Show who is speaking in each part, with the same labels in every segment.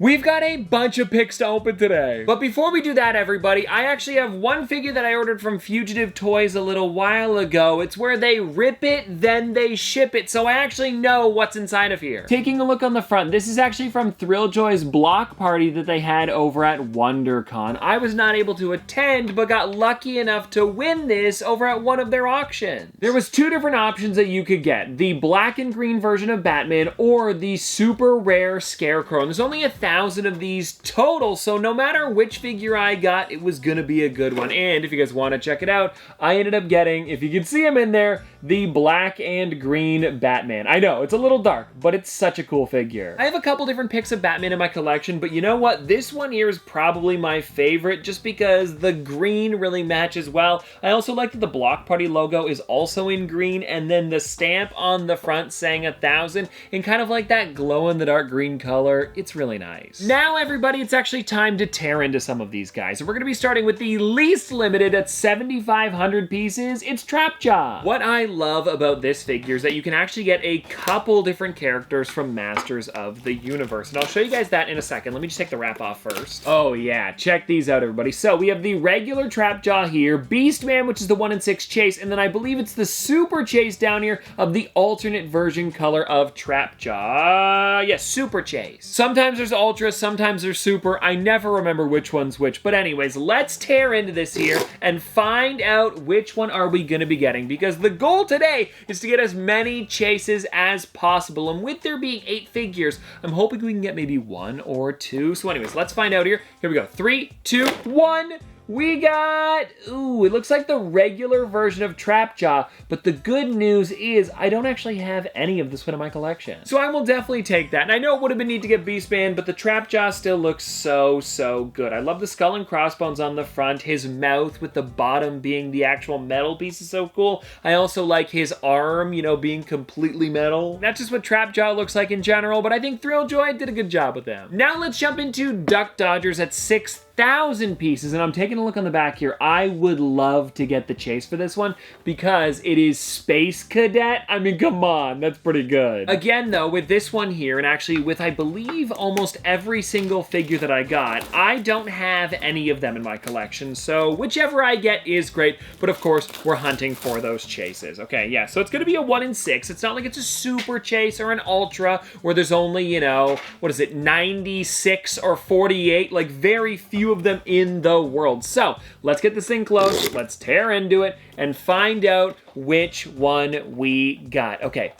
Speaker 1: We've got a bunch of picks to open today. But before we do that, everybody, I actually have one figure that I ordered from Fugitive Toys a little while ago. It's where they rip it, then they ship it, so I actually know what's inside of here. Taking a look on the front, this is actually from Thrilljoy's block party that they had over at WonderCon. I was not able to attend, but got lucky enough to win this over at one of their auctions. There was two different options that you could get. The black and green version of Batman or the super rare Scarecrow. And there's only 1,000 of these total, so no matter which figure I got, it was gonna be a good one. And if you guys want to check it out, I ended up getting, if you can see him in there, the black and green Batman. I know, it's a little dark, but it's such a cool figure. I have a couple different picks of Batman in my collection, but you know what? This one here is probably my favorite just because the green really matches well. I also like that the Block Party logo is also in green, and then the stamp on the front saying 1,000 in kind of like that glow-in-the-dark green color. It's really nice. Now, everybody, it's actually time to tear into some of these guys. We're gonna be starting with the least limited at 7,500 pieces. It's Trapjaw. What I love about this figure is that you can actually get a couple different characters from Masters of the Universe, and I'll show you guys that in a second. Let me just take the wrap off first. Oh yeah, check these out, everybody. So we have the regular Trapjaw here, Beastman, which is the 1 in 6 chase, and then I believe it's the super chase down here of the alternate version color of Trapjaw. Yes, super chase. Sometimes there's ultra, sometimes there's super. I never remember which one's which, but anyways, let's tear into this here and find out which one are we gonna be getting, because the goal today is to get as many chases as possible, and with there being 8 figures, I'm hoping we can get maybe 1 or 2. So anyways, let's find out here. Here we go. 3, 2, 1. We got, ooh, it looks like the regular version of Trapjaw, but the good news is I don't actually have any of this one in my collection. So I will definitely take that, and I know it would have been neat to get Beastman, but the Trapjaw still looks so, so good. I love the skull and crossbones on the front, his mouth with the bottom being the actual metal piece is so cool. I also like his arm, you know, being completely metal. That's just what Trapjaw looks like in general, but I think Thrilljoy did a good job with them. Now let's jump into Duck Dodgers at 6,000 pieces, and I'm taking a look on the back here. I would love to get the chase for this one because it is Space Cadet. I mean, come on, that's pretty good. Again, though, with this one here, and actually with, I believe, almost every single figure that I got, I don't have any of them in my collection, so whichever I get is great, but of course, we're hunting for those chases. Okay, yeah, so it's gonna be a 1 in 6. It's not like it's a super chase or an ultra where there's only, you know, what is it, 96 or 48, like very few of them in the world. So let's get this thing close, let's tear into it, and find out which one we got. Okay,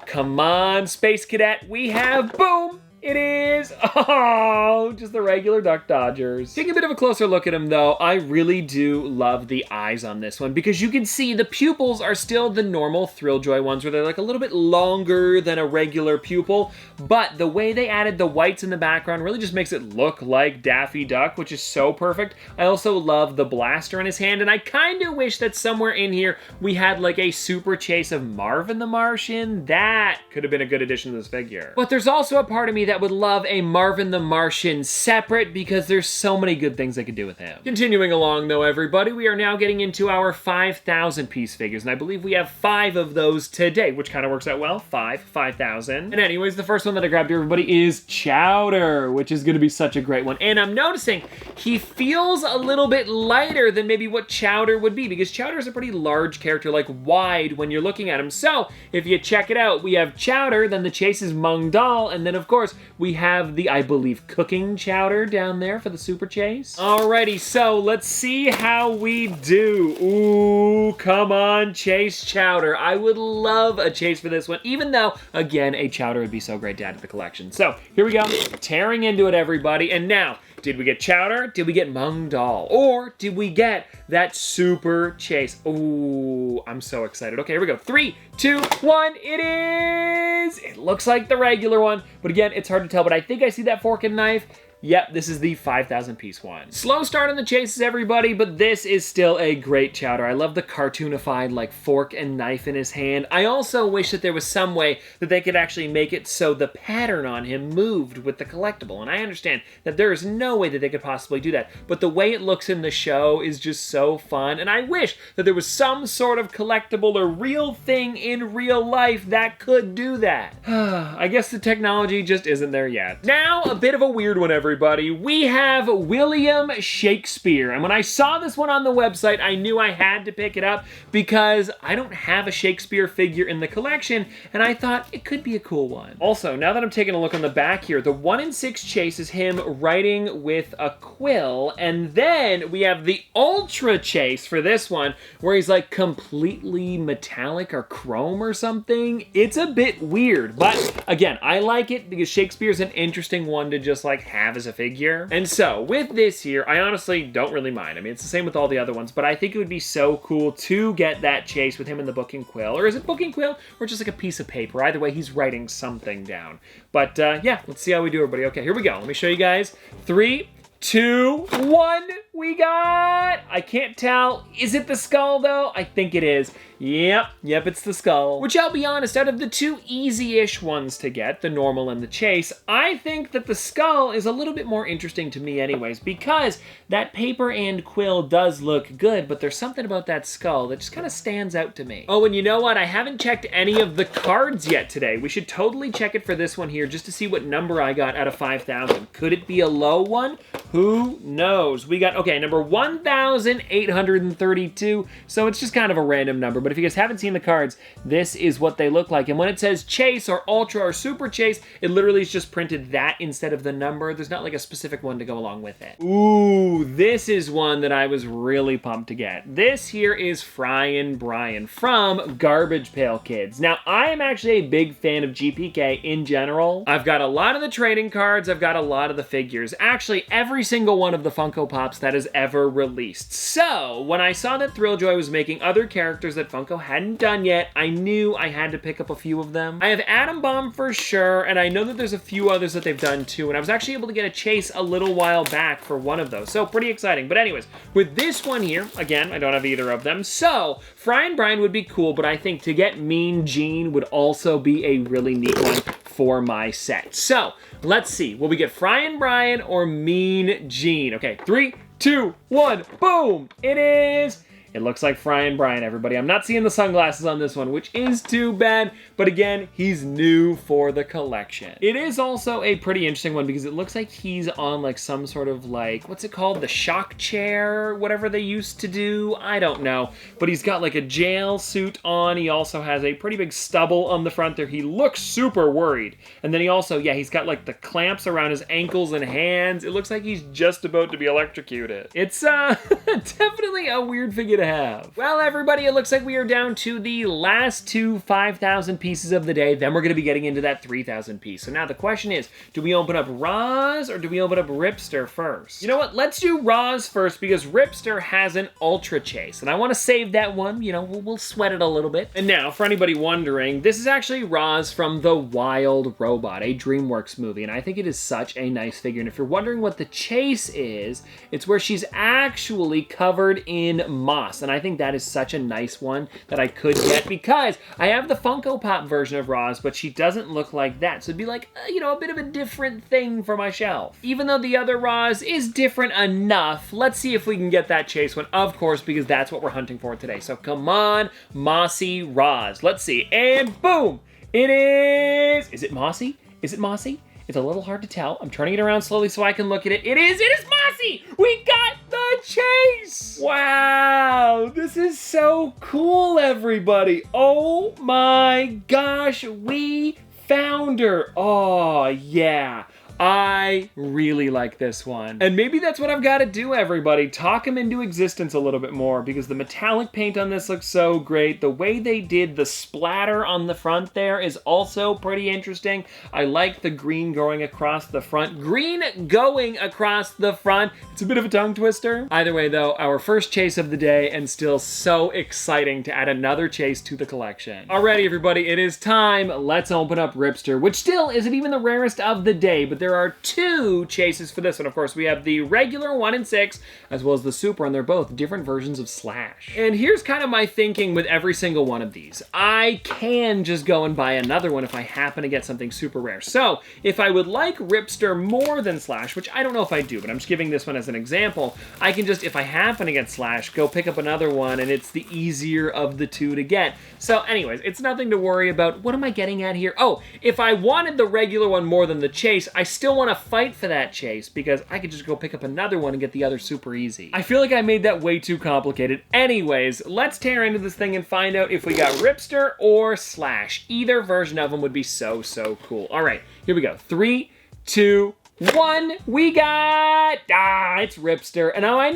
Speaker 1: come on, Space Cadet, we have, boom! It is, oh, just the regular Duck Dodgers. Taking a bit of a closer look at him though, I really do love the eyes on this one because you can see the pupils are still the normal Thrilljoy ones where they're like a little bit longer than a regular pupil, but the way they added the whites in the background really just makes it look like Daffy Duck, which is so perfect. I also love the blaster in his hand, and I kind of wish that somewhere in here we had like a super chase of Marvin the Martian. That could have been a good addition to this figure. But there's also a part of me that would love a Marvin the Martian separate because there's so many good things I could do with him. Continuing along though, everybody, we are now getting into our 5,000 piece figures, and I believe we have 5 of those today, which kind of works out well. 5,000. And anyways, the first one that I grabbed here, everybody, is Chowder, which is gonna be such a great one. And I'm noticing he feels a little bit lighter than maybe what Chowder would be, because Chowder is a pretty large character, like wide when you're looking at him. So if you check it out, we have Chowder, then the chase is Mung Dal, and then of course we have the, I believe, cooking Chowder down there for the super chase. Alrighty, so let's see how we do. Ooh, come on, Chase Chowder. I would love a chase for this one, even though, again, a Chowder would be so great to add to the collection. So here we go, tearing into it, everybody. And now, did we get Chowder? Did we get Mung Dal? Or did we get that super chase? Ooh, I'm so excited. Okay, here we go. 3, 2, 1, it is! It looks like the regular one, but again, it's hard to tell, but I think I see that fork and knife. Yep, this is the 5,000 piece one. Slow start on the chases, everybody, but this is still a great Chowder. I love the cartoonified, like, fork and knife in his hand. I also wish that there was some way that they could actually make it so the pattern on him moved with the collectible. And I understand that there is no way that they could possibly do that, but the way it looks in the show is just so fun, and I wish that there was some sort of collectible or real thing in real life that could do that. I guess the technology just isn't there yet. Now, a bit of a weird one, everybody. We have William Shakespeare, and when I saw this one on the website, I knew I had to pick it up because I don't have a Shakespeare figure in the collection, and I thought it could be a cool one. Also, now that I'm taking a look on the back here, the 1 in 6 chase is him writing with a quill, and then we have the Ultra chase for this one, where he's like completely metallic or chrome or something. It's a bit weird, but again, I like it because Shakespeare's an interesting one to just like have as a figure. And so with this here, I honestly don't really mind. I mean, it's the same with all the other ones, but I think it would be so cool to get that chase with him in the book and quill. Or is it book and quill or just like a piece of paper? Either way, he's writing something down. But yeah, let's see how we do, everybody. Okay, here we go. Let me show you guys. 3, 2, 1. We got... I can't tell. Is it the skull, though? I think it is. Yep, it's the skull. Which, I'll be honest, out of the 2 easy-ish ones to get, the normal and the chase, I think that the skull is a little bit more interesting to me anyways, because that paper and quill does look good, but there's something about that skull that just kind of stands out to me. Oh, and you know what? I haven't checked any of the cards yet today. We should totally check it for this one here just to see what number I got out of 5,000. Could it be a low one? Who knows? We got, okay, number 1,832, so it's just kind of a random number, but if you guys haven't seen the cards, this is what they look like. And when it says chase or ultra or super chase, it literally is just printed that instead of the number. There's not like a specific one to go along with it. Ooh, this is one that I was really pumped to get. This here is Fryin' Brian from Garbage Pail Kids. Now, I am actually a big fan of GPK in general. I've got a lot of the trading cards. I've got a lot of the figures. Actually, every single one of the Funko Pops that is ever released. So, when I saw that Thrilljoy was making other characters that Funko hadn't done yet, I knew I had to pick up a few of them. I have Atom Bomb for sure, and I know that there's a few others that they've done too, and I was actually able to get a chase a little while back for one of those, so pretty exciting. But anyways, with this one here, again, I don't have either of them, so Fryin' Brian would be cool, but I think to get Mean Gene would also be a really neat one for my set. So, let's see, will we get Fryin' Brian or Mean Gene? Okay, 3, 2, 1, boom! It is... It looks like Fryin' Brian, everybody. I'm not seeing the sunglasses on this one, which is too bad, but again, he's new for the collection. It is also a pretty interesting one because it looks like he's on like some sort of like, what's it called? The shock chair, whatever they used to do. I don't know, but he's got like a jail suit on. He also has a pretty big stubble on the front there. He looks super worried. And then he also, yeah, he's got like the clamps around his ankles and hands. It looks like he's just about to be electrocuted. It's definitely a weird figure to have. Well, everybody, it looks like we are down to the last 2 5,000 pieces of the day. Then we're going to be getting into that 3,000 piece. So now the question is, do we open up Roz or do we open up Ripster first? You know what? Let's do Roz first because Ripster has an Ultra Chase. And I want to save that one. You know, we'll sweat it a little bit. And now, for anybody wondering, this is actually Roz from The Wild Robot, a DreamWorks movie. And I think it is such a nice figure. And if you're wondering what the chase is, it's where she's actually covered in moss. And I think that is such a nice one that I could get because I have the Funko Pop version of Roz, but she doesn't look like that. So it'd be like, you know, a bit of a different thing for my shelf. Even though the other Roz is different enough, let's see if we can get that chase one, of course, because that's what we're hunting for today. So come on, Mossy Roz. Let's see. And boom! It is... Is it Mossy? Is it Mossy? It's a little hard to tell. I'm turning it around slowly so I can look at it. It is Mossy! We got the chase! Wow, this is so cool, everybody. Oh my gosh, we found her. Oh, yeah. I really like this one. And maybe that's what I've got to do, everybody. Talk him into existence a little bit more because the metallic paint on this looks so great. The way they did the splatter on the front there is also pretty interesting. I like the green going across the front. Green going across the front. It's a bit of a tongue twister. Either way, though, our first chase of the day and still so exciting to add another chase to the collection. Alrighty, everybody, it is time. Let's open up Ripster, which still isn't even the rarest of the day, but there there are 2 chases for this one. Of course, we have the regular 1 in 6, as well as the super, and they're both different versions of Slash. And here's kind of my thinking with every single one of these. I can just go and buy another one if I happen to get something super rare. So, if I would like Ripster more than Slash, which I don't know if I do, but I'm just giving this one as an example, I can just, if I happen to get Slash, go pick up another one, and it's the easier of the 2 to get. So anyways, it's nothing to worry about. What am I getting at here? Oh, if I wanted the regular one more than the chase, I still want to fight for that chase because I could just go pick up another one and get the other super easy. I feel like I made that way too complicated. Anyways, let's tear into this thing and find out if we got Ripster or Slash. Either version of them would be so, so cool. All right, here we go. 3, 2, 1, we got, it's Ripster. And now I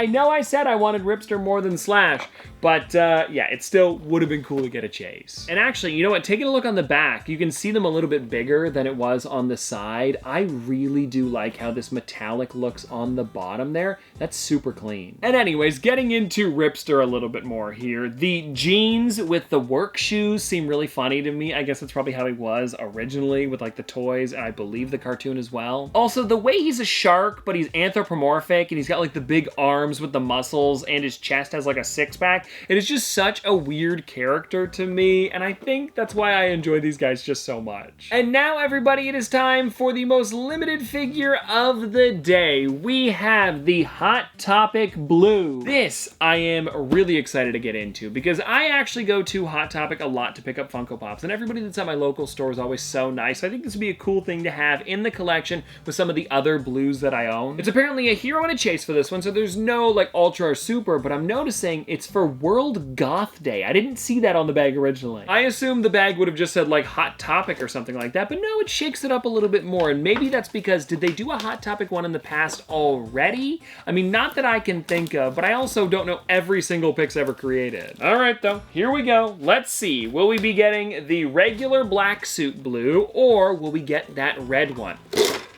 Speaker 1: know I said I wanted Ripster more than Slash, but yeah, it still would have been cool to get a chase. And actually, you know what, taking a look on the back, you can see them a little bit bigger than it was on the side. I really do like how this metallic looks on the bottom there. That's super clean. And anyways, getting into Ripster a little bit more here. The jeans with the work shoes seem really funny to me. I guess that's probably how he was originally with like the toys, and I believe the cartoon as well. Also, the way he's a shark, but he's anthropomorphic, and he's got like the big arms with the muscles, and his chest has like a six-pack. It is just such a weird character to me, and I think that's why I enjoy these guys just so much. And now, everybody, it is time for the most limited figure of the day. We have the Hot Topic Blue. This I am really excited to get into, because I actually go to Hot Topic a lot to pick up Funko Pops, and everybody that's at my local store is always so nice. I think this would be a cool thing to have in the collection with some of the other blues that I own. It's apparently a hero and a chase for this one, so there's no like ultra or super, but I'm noticing it's for World Goth Day. I didn't see that on the bag originally. I assumed the bag would have just said like Hot Topic or something like that, but no, it shakes it up a little bit more, and maybe that's because, did they do a Hot Topic one in the past already? I mean, not that I can think of, but I also don't know every single Pix ever created. All right though, here we go. Let's see, will we be getting the regular black suit blue, or will we get that red one?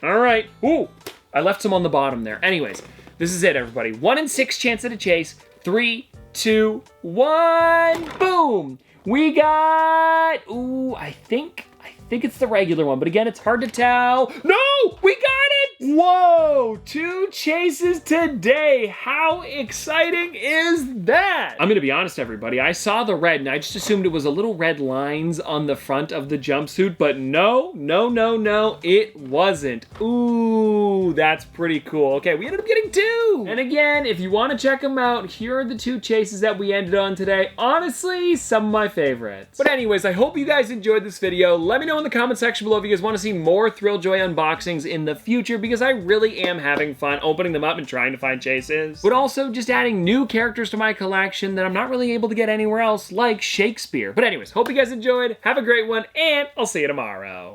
Speaker 1: All right, ooh, I left some on the bottom there. Anyways, this is it, everybody. 1 in 6 chance at a chase. 3, 2, 1, boom! We got, ooh, I think it's the regular one, but again, it's hard to tell. No, we got it! Whoa, 2 chases today. How exciting is that? I'm gonna be honest, everybody. I saw the red and I just assumed it was a little red lines on the front of the jumpsuit, but no, it wasn't. Ooh, that's pretty cool. Okay, we ended up getting 2. And again, if you wanna check them out, here are the 2 chases that we ended on today. Honestly, some of my favorites. But anyways, I hope you guys enjoyed this video. Let me know in the comment section below if you guys wanna see more Thrilljoy unboxings in the future, because I really am having fun opening them up and trying to find chases, but also just adding new characters to my collection that I'm not really able to get anywhere else, like Shakespeare. But anyways, hope you guys enjoyed, have a great one, and I'll see you tomorrow.